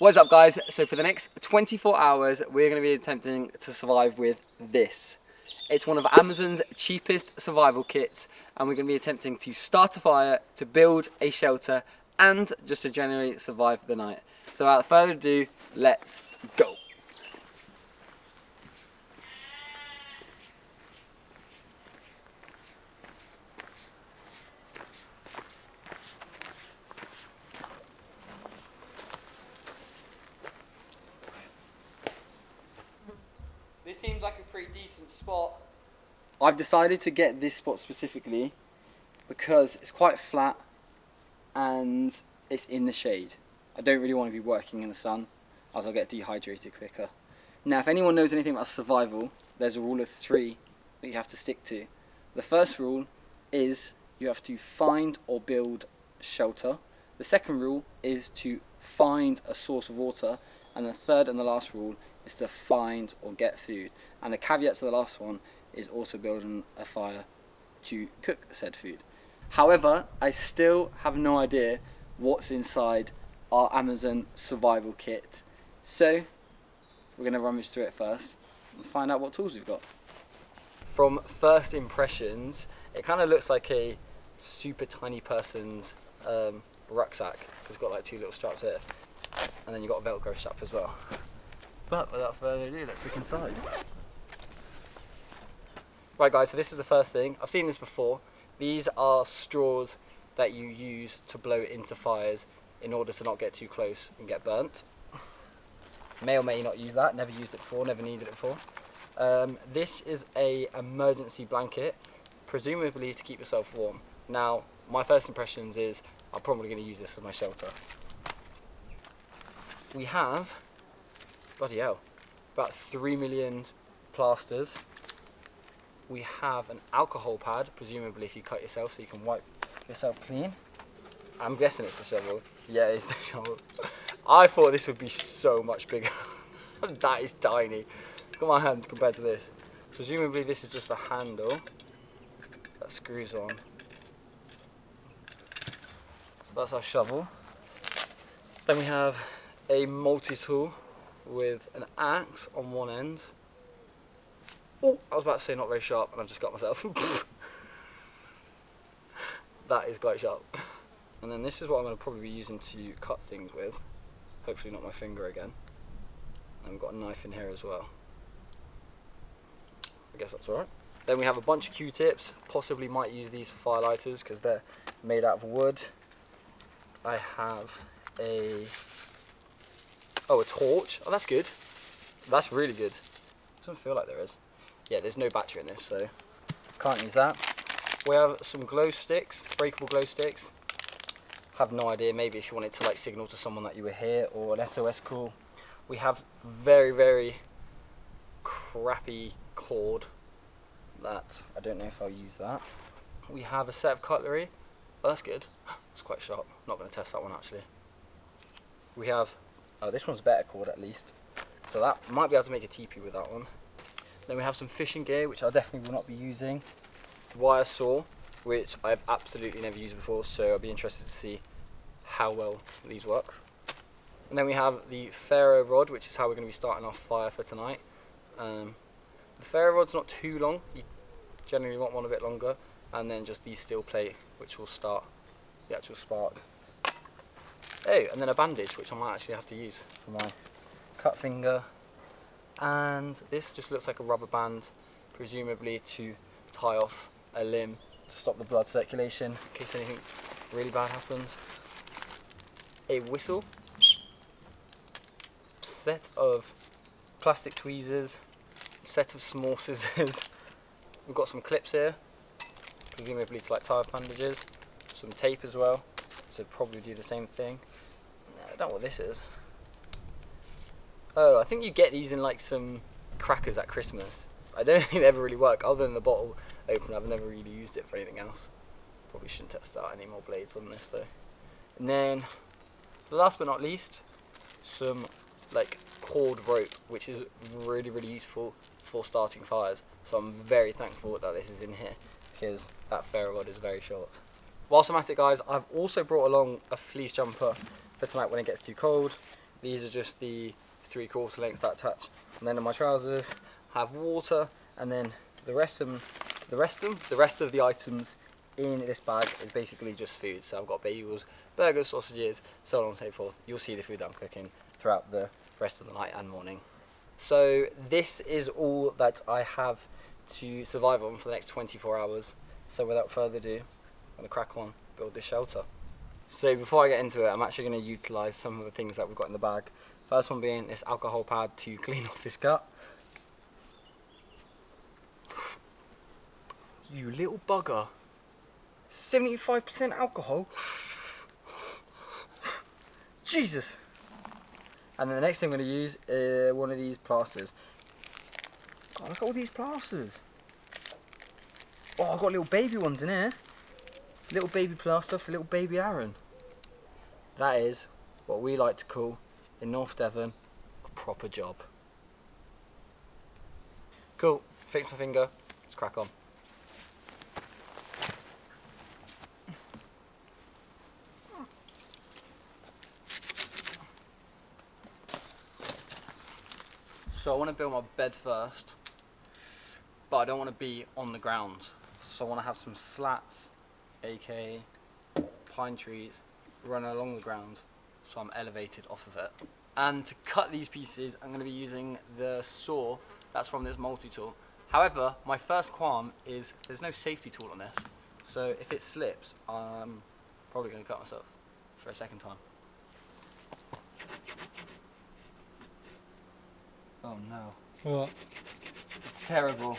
What's up guys? So for the next 24 hours we're going to be attempting to survive with this. It's one of Amazon's cheapest survival kits and we're going to be attempting to start a fire, to build a shelter and just to generally survive the night. So without further ado, let's go! This seems like a pretty decent spot. I've decided to get this spot specifically because it's quite flat and it's in the shade. I don't really want to be working in the sun as I'll get dehydrated quicker. Now if anyone knows anything about survival, there's a rule of 3 that you have to stick to. The first rule is you have to find or build shelter. The second rule is to find a source of water, and the third and the last rule is to find or get food. And the caveat to the last one is also building a fire to cook said food. However, I still have no idea what's inside our Amazon survival kit. So we're going to rummage through it first and find out what tools we've got. From first impressions, it kind of looks like a super tiny person's rucksack. It's got like 2 little straps here. And then you've got a Velcro strap as well. But without further ado, let's look inside. Right guys, so this is the first thing. I've seen this before. These are straws that you use to blow into fires in order to not get too close and get burnt. May or may not use that, never used it before, never needed it before. This is an emergency blanket, presumably to keep yourself warm. Now, my first impressions is I'm probably going to use this as my shelter. We have, bloody hell, about 3 million plasters. We have an alcohol pad, presumably if you cut yourself so you can wipe yourself clean. I'm guessing it's the shovel. Yeah, it's the shovel. I thought this would be so much bigger. That is tiny. Look at my hand compared to this. Presumably this is just the handle that screws on. So that's our shovel. Then we have a multi-tool with an axe on one end. Oh, I was about to say not very sharp and I just got myself. That is quite sharp. And then this is what I'm going to probably be using to cut things with. Hopefully not my finger again. And we've got a knife in here as well. I guess that's alright. Then we have a bunch of Q-tips. Possibly might use these for firelighters because they're made out of wood. I have a torch. Oh, that's good. That's really good. Doesn't feel like there is. Yeah, there's no battery in this, so can't use that. We have some glow sticks, breakable glow sticks. Have no idea, maybe if you wanted to like signal to someone that you were here or an SOS call. We have very, very crappy cord that I don't know if I'll use that. We have a set of cutlery. Oh, that's good. It's quite sharp. Not going to test that one actually. We have, oh, this one's better cord at least. So that might be able to make a teepee with that one. Then we have some fishing gear, which I definitely will not be using. Wire saw, which I've absolutely never used before, so I'll be interested to see how well these work. And then we have the ferro rod, which is how we're going to be starting our fire for tonight. The ferro rod's not too long, you generally want one a bit longer, and then just the steel plate, which will start the actual spark. Oh, and then a bandage, which I might actually have to use for my cut finger. And this just looks like a rubber band, presumably to tie off a limb to stop the blood circulation in case anything really bad happens. A whistle, set of plastic tweezers, set of small scissors. We've got some clips here, presumably to like tie off bandages, some tape as well, so probably do the same thing. I don't know what this is. Oh, I think you get these in like some crackers at Christmas. I don't think they ever really work, other than the bottle opener. I've never really used it for anything else. Probably shouldn't test out any more blades on this though. And then, last but not least, some like cord rope, which is really, really useful for starting fires. So I'm very thankful that this is in here, because that ferro rod is very short. Whilst I'm at it guys, I've also brought along a fleece jumper for tonight when it gets too cold. These are just the 3/4 lengths that attach. And then in my trousers, I have water, and then the rest of the items in this bag is basically just food. So I've got bagels, burgers, sausages, so on and so forth. You'll see the food that I'm cooking throughout the rest of the night and morning. So this is all that I have to survive on for the next 24 hours. So without further ado, I'm going to crack on, build this shelter. So before I get into it, I'm actually going to utilise some of the things that we've got in the bag. First one being this alcohol pad to clean off this gut. You little bugger. 75% alcohol? Jesus! And then the next thing I'm going to use is one of these plasters. God, look at all these plasters. Oh, I've got little baby ones in here. Little baby plaster for little baby Aaron. That is what we like to call, in North Devon, a proper job. Cool, fix my finger, let's crack on. So I want to build my bed first, but I don't want to be on the ground. So I want to have some slats, aka pine trees, running along the ground, so I'm elevated off of it. And to cut these pieces, I'm going to be using the saw that's from this multi-tool. However, my first qualm is there's no safety tool on this, so if it slips, I'm probably going to cut myself for a second time. Oh no. What? It's terrible.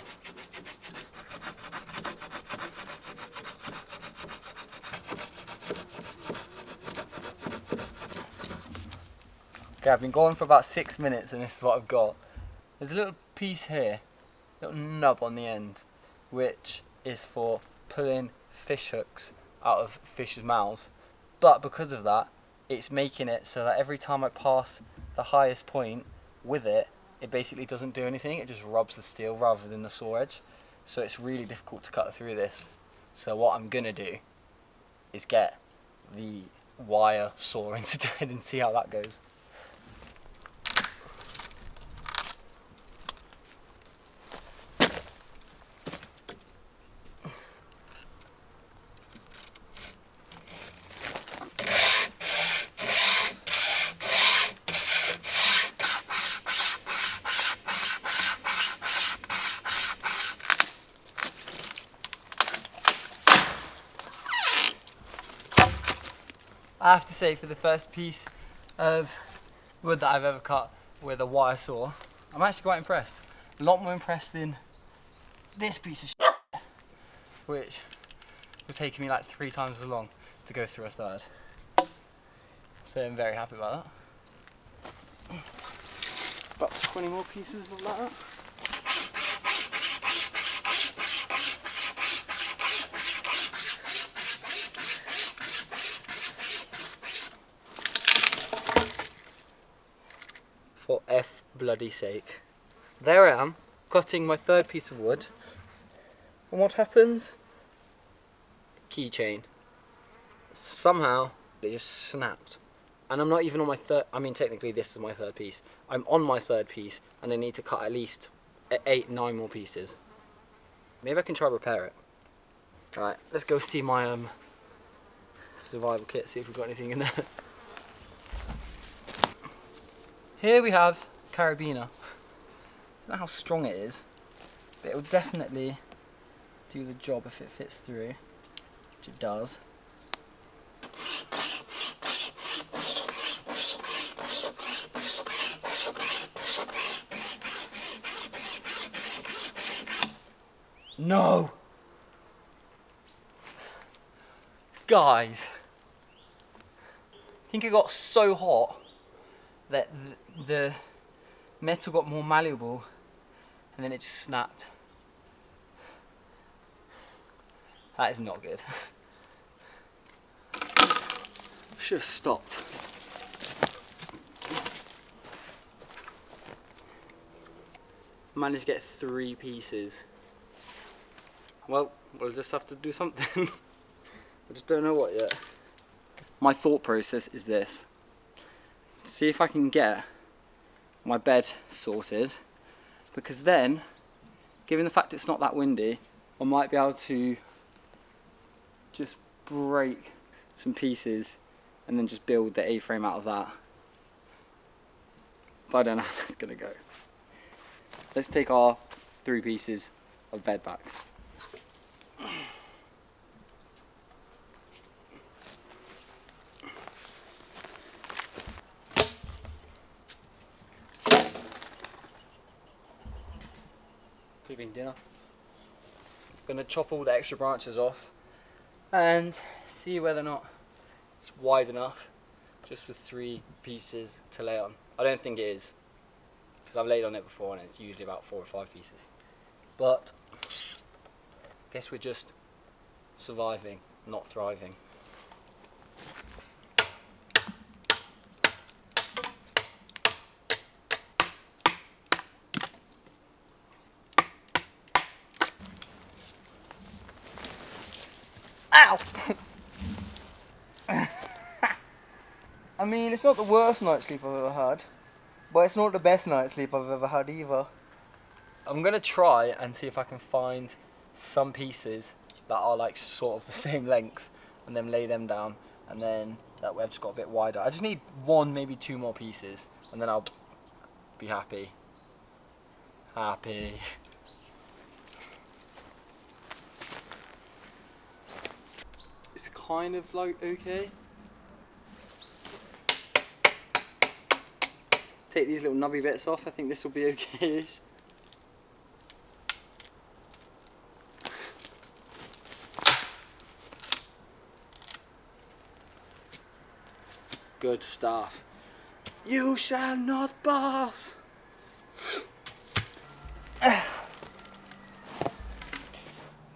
Okay, I've been going for about 6 minutes and this is what I've got. There's a little piece here, little nub on the end, which is for pulling fish hooks out of fish's mouths. But because of that, it's making it so that every time I pass the highest point with it, it basically doesn't do anything, it just rubs the steel rather than the saw edge. So it's really difficult to cut through this. So what I'm gonna do is get the wire saw instead and see how that goes. I have to say, for the first piece of wood that I've ever cut with a wire saw, I'm actually quite impressed. A lot more impressed than this piece of shit, which was taking me like 3 times as long to go through a third. So I'm very happy about that. About 20 more pieces of that. For F bloody sake. There I am, cutting my third piece of wood. And what happens? Keychain. Somehow, it just snapped. And I'm not even on my third, I mean technically this is my third piece. I'm on my third piece and I need to cut at least 8, 9 more pieces. Maybe I can try to repair it. Alright, let's go see my survival kit, see if we've got anything in there. Here we have carabiner. I don't know how strong it is, but it will definitely do the job if it fits through, which it does. No! Guys, I think it got so hot that the metal got more malleable and then it just snapped. That is not good. Should have stopped. Managed to get 3 pieces. Well, we'll just have to do something. I just don't know what yet. My thought process is this. see if I can get my bed sorted, because then, given the fact it's not that windy, I might be able to just break some pieces and then just build the A-frame out of that. But I don't know how that's gonna go. Let's take our 3 pieces of bed back. Cooking dinner. Gonna chop all the extra branches off and see whether or not it's wide enough just with 3 pieces to lay on. I don't think it is, because I've laid on it before and it's usually about 4 or 5 pieces. But I guess we're just surviving, not thriving. Ow! I mean, it's not the worst night's sleep I've ever had, but it's not the best night's sleep I've ever had either. I'm gonna try and see if I can find some pieces that are like sort of the same length and then lay them down, and then that way I've just got a bit wider. I just need 1, maybe 2 more pieces and then I'll be happy. Happy. It's kind of like okay. Take these little knobby bits off, I think this will be okay-ish. Good stuff. You shall not pass.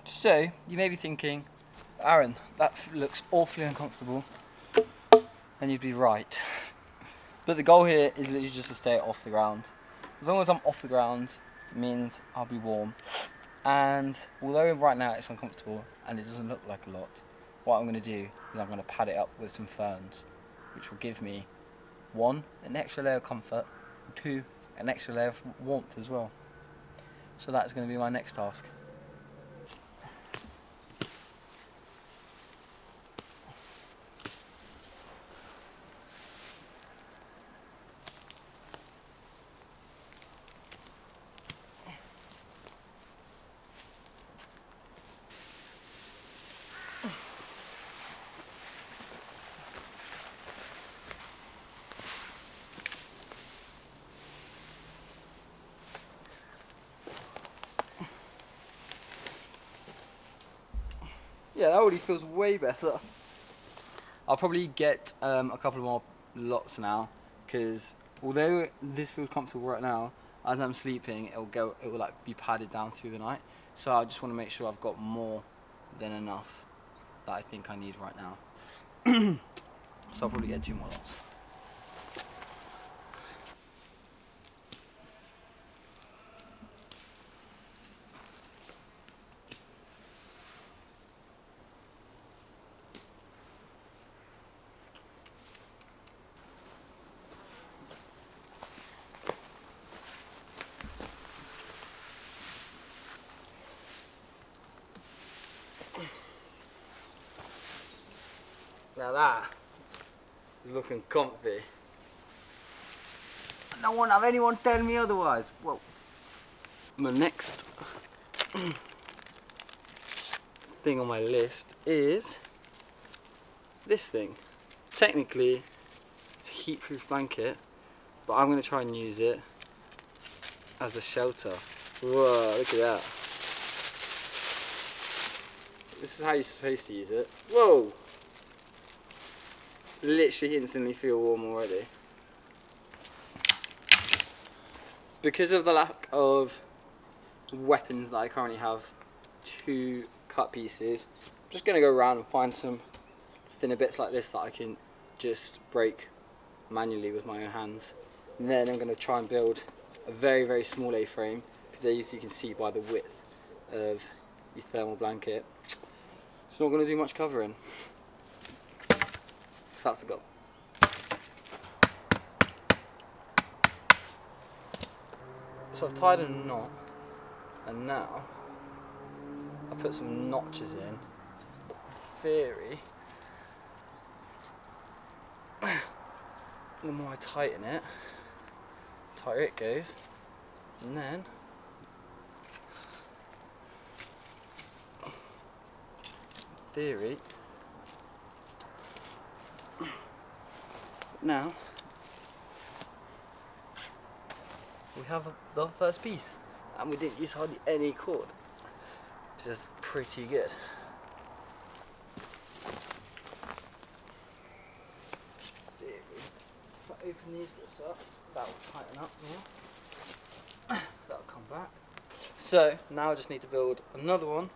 So, you may be thinking, Aaron, that looks awfully uncomfortable. And you'd be right. But the goal here is literally just to stay off the ground. As long as I'm off the ground, it means I'll be warm. And although right now it's uncomfortable and it doesn't look like a lot, what I'm going to do is I'm going to pad it up with some ferns, which will give me 1, an extra layer of comfort, and 2, an extra layer of warmth as well. So that's going to be my next task. Yeah, that already feels way better. I'll probably get a couple more lots now, because although this feels comfortable right now, as I'm sleeping, it will like be padded down through the night. So I just want to make sure I've got more than enough that I think I need right now. So I'll probably get 2 more lots. Now that is looking comfy. I don't want to have anyone tell me otherwise. Whoa. My next thing on my list is this thing. Technically, it's a heat-proof blanket, but I'm going to try and use it as a shelter. Whoa, look at that. This is how you're supposed to use it. Whoa! Literally instantly feel warm already. Because of the lack of weapons that I currently have to cut pieces, I'm just going to go around and find some thinner bits like this that I can just break manually with my own hands. And then I'm going to try and build a very, very small A-frame, because as you can see by the width of the thermal blanket, it's not going to do much covering. So that's the goal. So I've tied a knot, and now I put some notches in. In theory, the more I tighten it, the tighter it goes, and then in theory, now we have the first piece, and we didn't use hardly any cord, which is pretty good. If I open these bits up, that will tighten up more. That'll come back. So now I just need to build another one,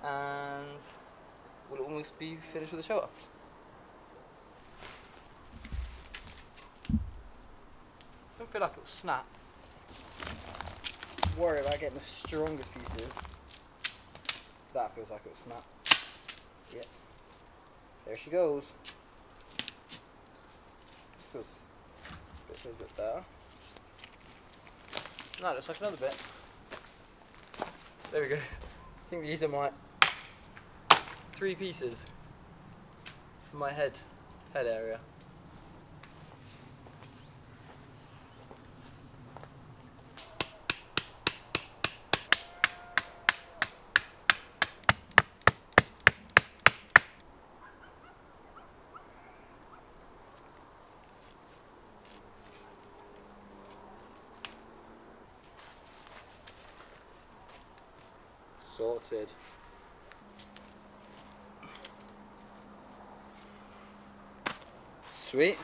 and we'll almost be finished with the shelter. I don't feel like it'll snap. Worry about getting the strongest pieces. That feels like it'll snap. Yep. There she goes. This feels a bit better. No, it looks like another bit. There we go. I think these are my 3 pieces for my head area. Sorted. Sweet.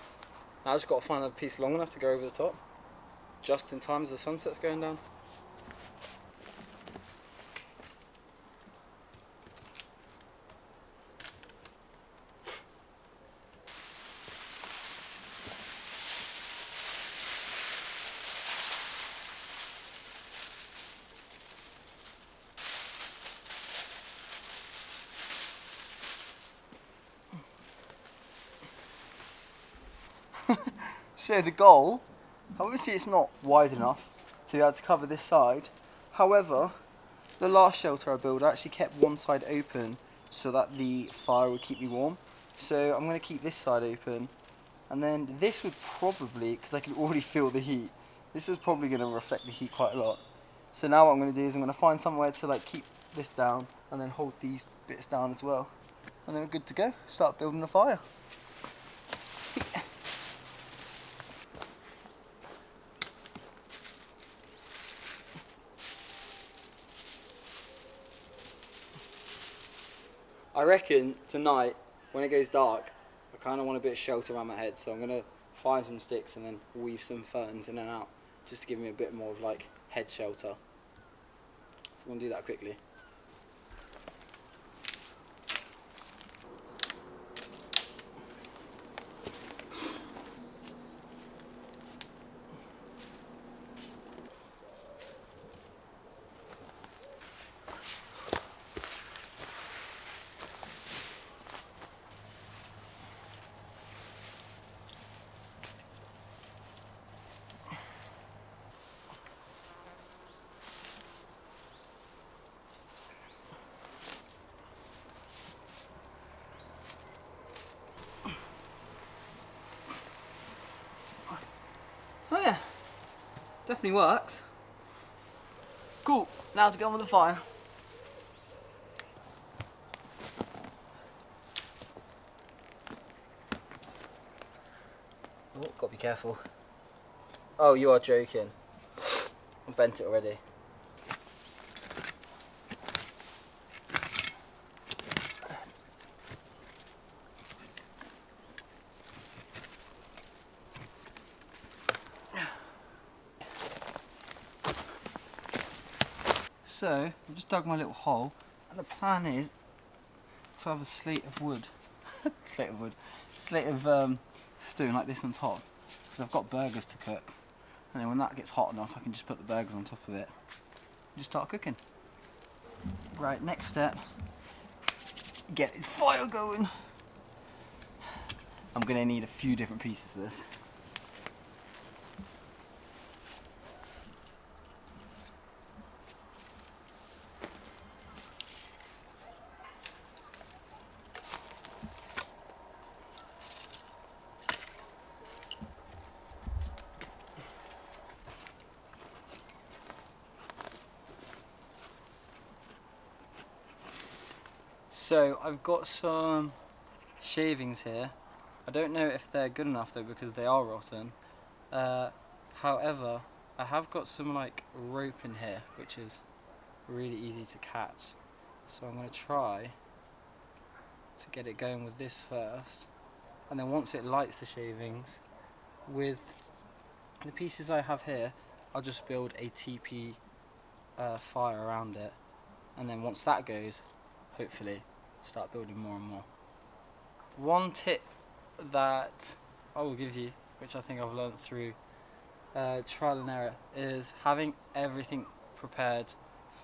Now I just got to find a piece long enough to go over the top, just in time as the sunset's going down. So the goal, obviously it's not wide enough to be able to cover this side. However, the last shelter I built, I actually kept one side open so that the fire would keep me warm. So I'm going to keep this side open, and then this would probably, because I can already feel the heat, this is probably going to reflect the heat quite a lot. So now what I'm going to do is I'm going to find somewhere to like keep this down and then hold these bits down as well. And then we're good to go, start building the fire. I reckon tonight, when it goes dark, I kind of want a bit of shelter around my head, so I'm going to find some sticks and then weave some ferns in and out, just to give me a bit more of like head shelter. So I'm going to do that quickly. Oh yeah, definitely works. Cool, now to get on with the fire. Oh, gotta be careful. Oh, you are joking. I bent it already. So, I've just dug my little hole, and the plan is to have a slate of wood. slate of stone like this on top, because I've got burgers to cook. And then when that gets hot enough, I can just put the burgers on top of it and just start cooking. Right, next step, get this fire going. I'm going to need a few different pieces for this. So I've got some shavings here. I don't know if they're good enough though because they are rotten. However, I have got some like rope in here which is really easy to catch. So I'm going to try to get it going with this first, and then once it lights the shavings with the pieces I have here, I'll just build a TP fire around it, and then once that goes, hopefully start building more and more. One tip that I will give you, which I think I've learned through trial and error, is having everything prepared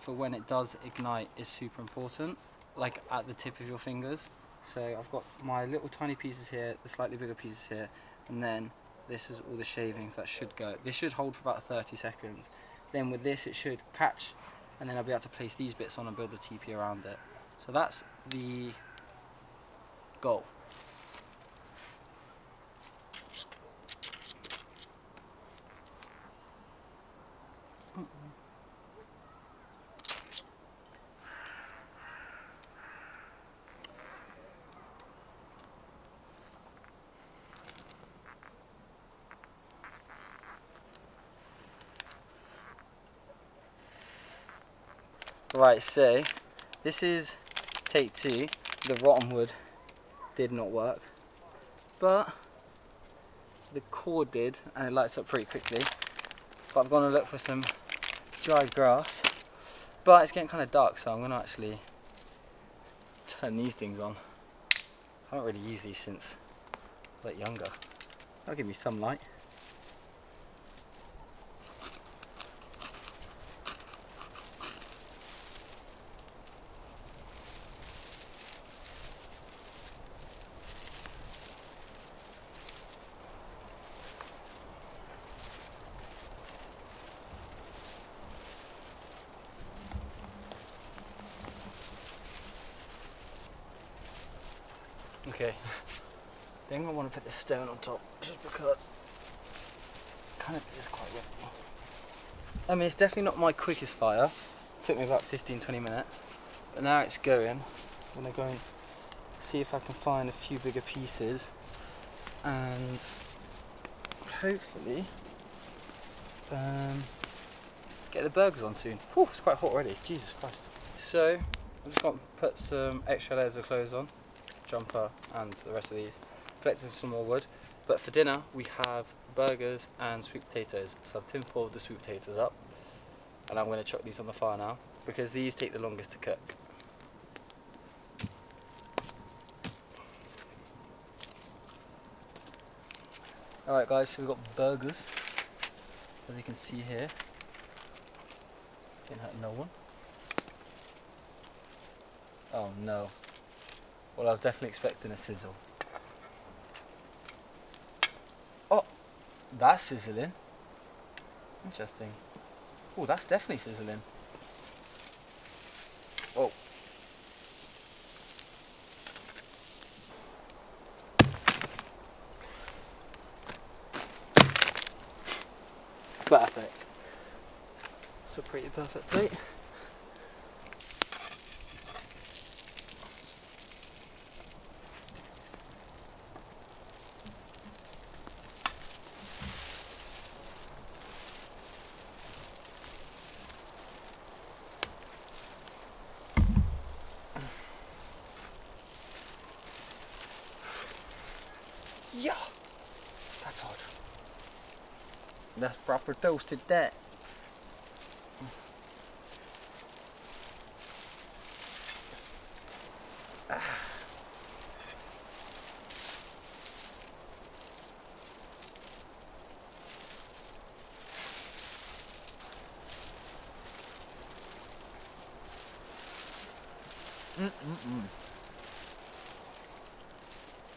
for when it does ignite is super important, like at the tip of your fingers. So I've got my little tiny pieces here, the slightly bigger pieces here, and then this is all the shavings that should go. This should hold for about 30 seconds. Then with this it should catch, and then I'll be able to place these bits on and build the TP around it. So that's the goal. Right, so this is take 2. The rotten wood did not work, but the cord did, and it lights up pretty quickly. But I'm going to look for some dried grass, but it's getting kind of dark, so I'm going to actually turn these things on. I haven't really used these since I was like younger. That'll give me some light. Okay, I think I want to put this stone on top just because it kind of is quite windy. I mean, it's definitely not my quickest fire. It took me about 15-20 minutes, but now it's going. I'm going to go and see if I can find a few bigger pieces and hopefully get the burgers on soon. Whew, it's quite hot already, Jesus Christ. So I'm just going to put some extra layers of clothes on, jumper and the rest of these, collecting some more wood. But for dinner we have burgers and sweet potatoes. So I've tin foiled the sweet potatoes up, and I'm going to chuck these on the fire now because these take the longest to cook. Alright guys, so we've got burgers, as you can see here. Didn't hurt no one. Oh no. Well, I was definitely expecting a sizzle. Oh, that's sizzling. Interesting. Oh, that's definitely sizzling. Oh. Perfect. It's a pretty perfect plate. Yeah, that's hot. That's proper toasted that.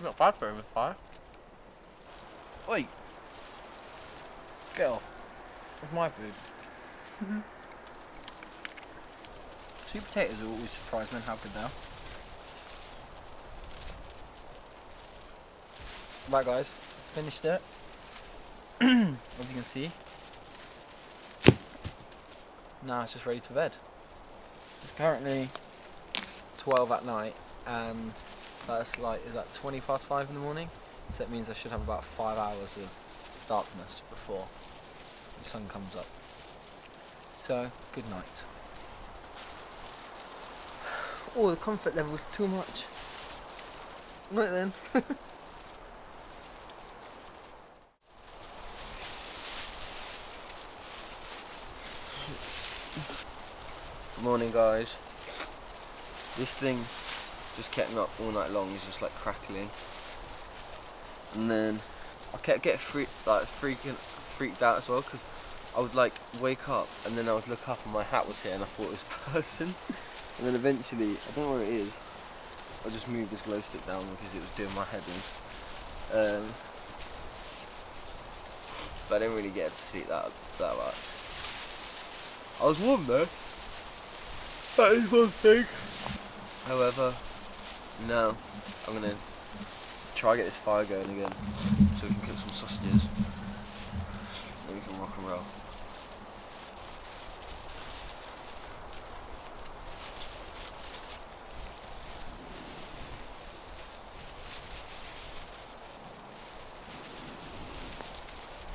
Not bad for him with fire. Oi! Get off. It's my food. Sweet potatoes always surprise me how good they are. Right guys, finished it. As you can see. Now it's just ready to bed. It's currently 12 at night and that's like, is that 20 past 5 in the morning? So it means I should have about 5 hours of darkness before the sun comes up. So, good night. Oh, the comfort level is too much. Right then. Morning, guys. This thing just kept me up all night long. It's just like crackling, and then I kept getting freaked out as well, because I would like wake up and then I would look up and my hat was here and I thought it was a person, and then eventually, I don't know where it is, I just moved this glow stick down because it was doing my head in. But I didn't really get to sleep that much. I was warm though. That is one thing. However, now I'm gonna try to get this fire going again so we can cook some sausages. Then we can rock and roll.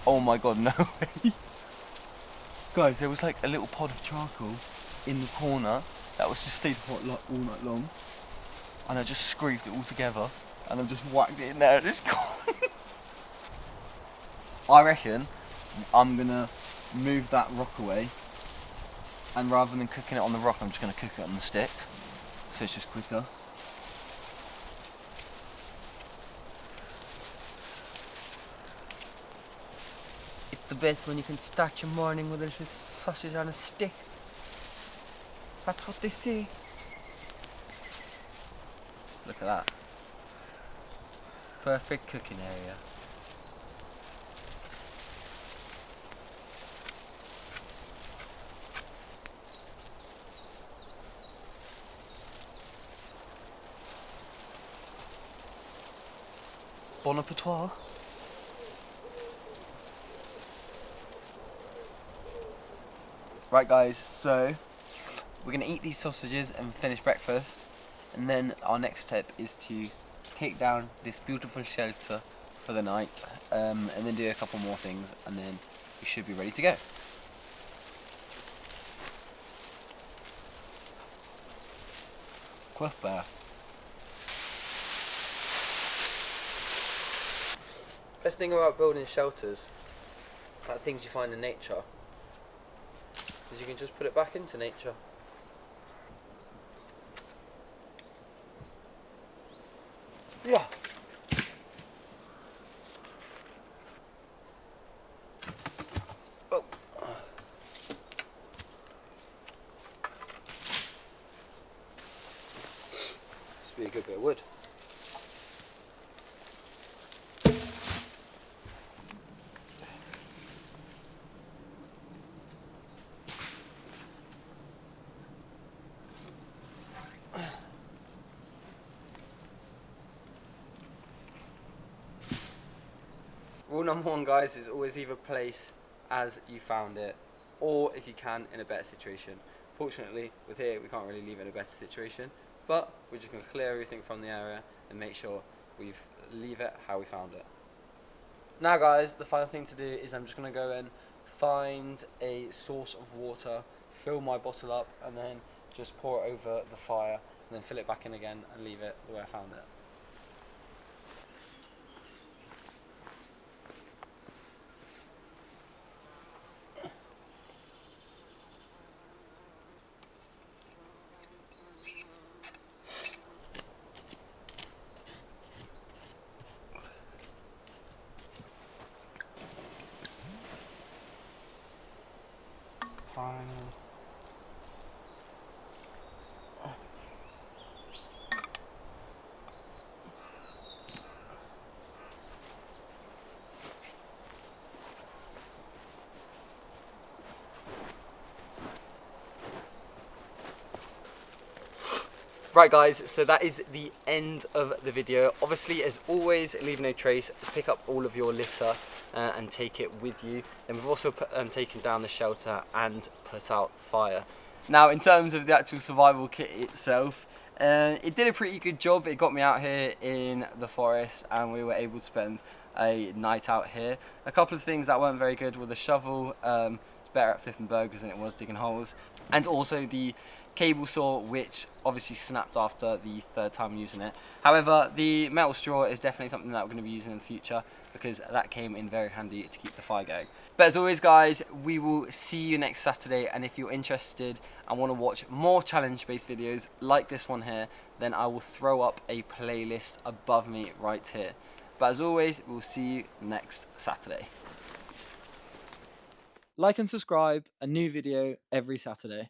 Oh my god, no way. Guys, there was like a little pod of charcoal in the corner that was just stayed hot like all night long, and I just scraped it all together and I've just whacked it in there and it's gone. I reckon I'm gonna move that rock away, and rather than cooking it on the rock, I'm just gonna cook it on the sticks, so it's just quicker. It's the best when you can start your morning with a little sausage on a stick. That's what they say. Look at that. Perfect cooking area. Bon appetit. Right guys, so we're going to eat these sausages and finish breakfast, and then our next step is to take down this beautiful shelter for the night, and then do a couple more things, and then we should be ready to go. Cliff Bear. Best thing about building shelters, like things you find in nature, is you can just put it back into nature. Yeah. Oh. This would be a good bit of wood. Rule number one, guys, is always leave a place as you found it, or if you can, in a better situation. Fortunately, with here, we can't really leave it in a better situation, but we're just going to clear everything from the area and make sure we leave it how we found it. Now guys, the final thing to do is I'm just going to go and find a source of water, fill my bottle up, and then just pour it over the fire, and then fill it back in again and leave it the way I found it. Fine. Right guys, so that is the end of the video. Obviously, as always, leave no trace, pick up all of your litter and take it with you. And we've also taken down the shelter and put out fire. Now, in terms of the actual survival kit itself, It did a pretty good job. It got me out here in the forest and we were able to spend a night out here. A couple of things that weren't very good were the shovel. It's better at flipping burgers than it was digging holes. And also the cable saw, which obviously snapped after the third time using it. However, the metal straw is definitely something that we're going to be using in the future because that came in very handy to keep the fire going. But as always guys, we will see you next Saturday, and if you're interested and want to watch more challenge based videos like this one here, then I will throw up a playlist above me right here. But as always, we'll see you next Saturday. Like and subscribe, a new video every Saturday.